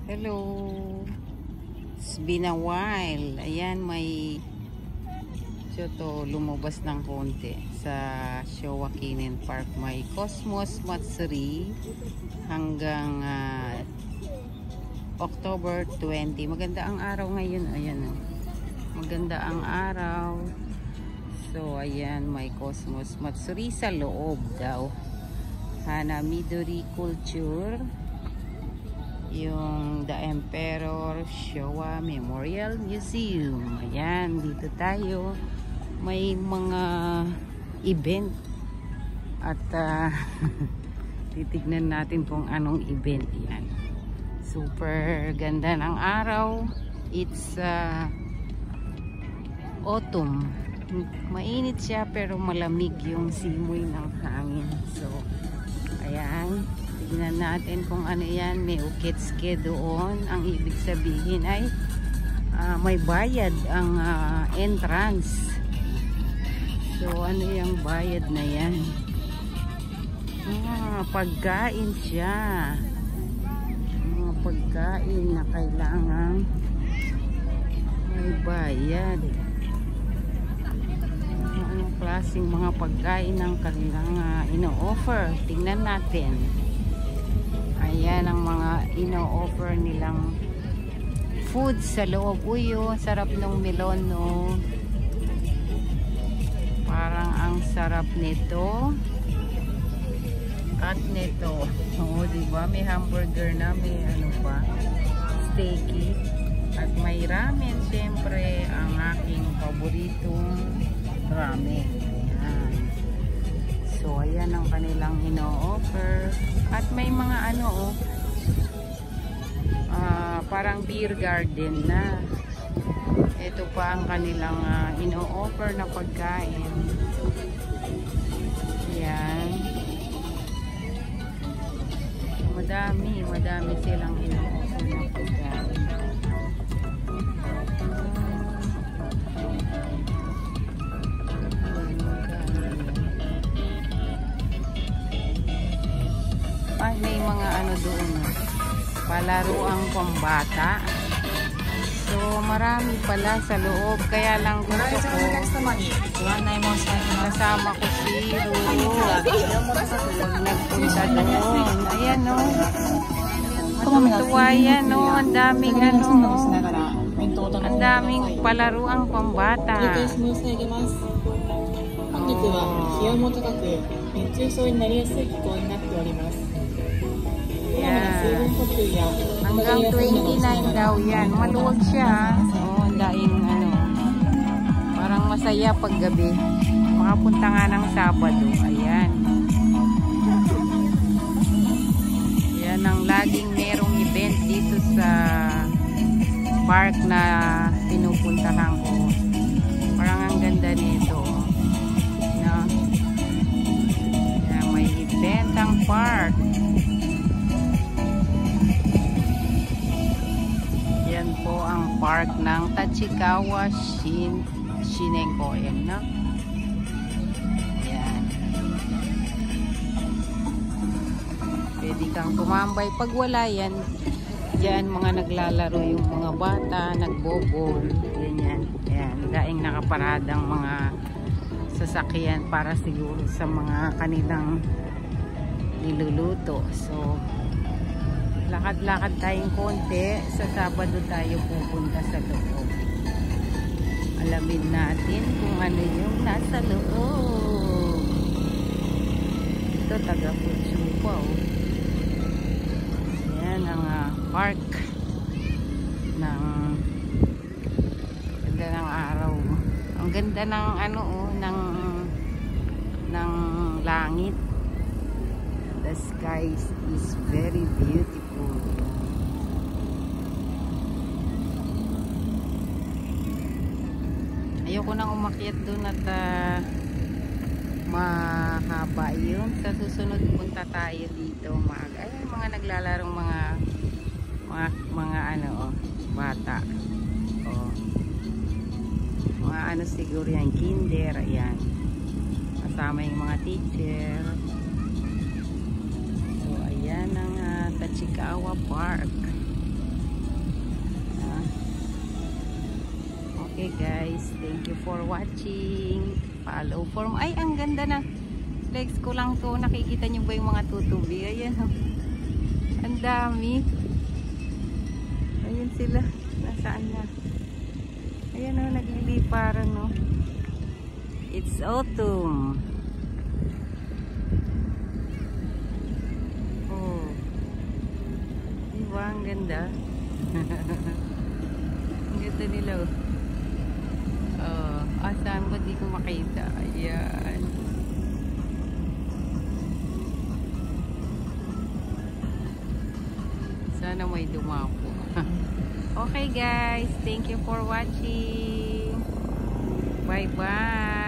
Hello. It's been a while. Ayan, may to lumabas ng konti sa Showa Kinen Park. May Cosmos Matsuri hanggang October 20. Maganda ang araw ngayon. Ayan, maganda ang araw. So ayan, may Cosmos Matsuri sa loob daw. Hana Midori Culture, yung The Emperor Showa Memorial Museum. Ayan, dito tayo. May mga event at titignan natin kung anong event yan. Super ganda ng araw. It's autumn. Mainit siya pero malamig yung simoy ng hangin. So ayan, tignan natin kung ano yan. May ukitsuke doon. Ang ibig sabihin ay may bayad ang entrance. So ano yung bayad na yan? Pagkain siya. Mga pagkain na kailangan may bayad. Anong klaseng mga pagkain ang kanilang ino-offer? Tingnan natin. Ayan ang mga ino-offer nilang food sa loob. Uy, sarap ng melon, no? Parang ang sarap nito. At nito. Oo, diba? May hamburger na, may ano pa, steaky. At may ramen, syempre, ang aking paboritong ramen. Ayan. So, ayan ang kanilang ino-offer. At may mga ano, parang beer garden na. Ito pa ang kanilang ino-offer na pagkain. Ayan. Madami silang ino-offer na pagkain. Ay, may mga ano doon, palaruang pambata. So marami pala sa loob, kaya lang gusto ko kasama ko si Ruru pag nagpunta doon. Ayan, no, matutuwa yan, no. Ang daming ang daming palaruang pambata. Hanggang 29 daw yan. Maluwag siya. Ang daing parang masaya pag gabi. Makapunta nga ng Sabado. Ayan. Yan ang laging merong event dito sa park na pinupuntahan ko. Parang ang ganda nito. No? Yan, may event ang park. Yan po ang park ng Tachikawa Shinenkoen, no? Yan. Pwede kang tumambay. Pag wala yan, dyan mga naglalaro yung mga bata, nagbobol, ganyan. Yan, daing nakaparadang mga sasakyan para siguro sa mga kanilang niluluto. So lakad-lakad tayong konti. Sa Sabado tayo pupunta sa loob. Alamin natin kung ano yung nasa loob. Ito, taga-Futsupa, oh. Yan ang park ng ganda ng araw. Ang ganda ng ng langit. The sky is very beautiful. Ayoko nang umakyat doon at mahaba yun. Sa susunod punta tayo dito. Ayan, mga naglalarong mga bata. Mga siguro yan, kinder. Ayan. Kasama yung mga teacher. So ayan ang Tachikawa Park. Okay guys, thank you for watching. Follow for ay ang ganda na legs ko lang to. Nakikita nyo ba yung mga tutubi? Ayan oh. Ang dami. Ayun sila. Nasaan na? Ayan oh, nagliliparan no. It's autumn. Oh. Diba ang ganda? Ang ganda nila oh. Saan ba di ko makita? Ayan. Sana may dumapo. Okay guys, thank you for watching. Bye bye.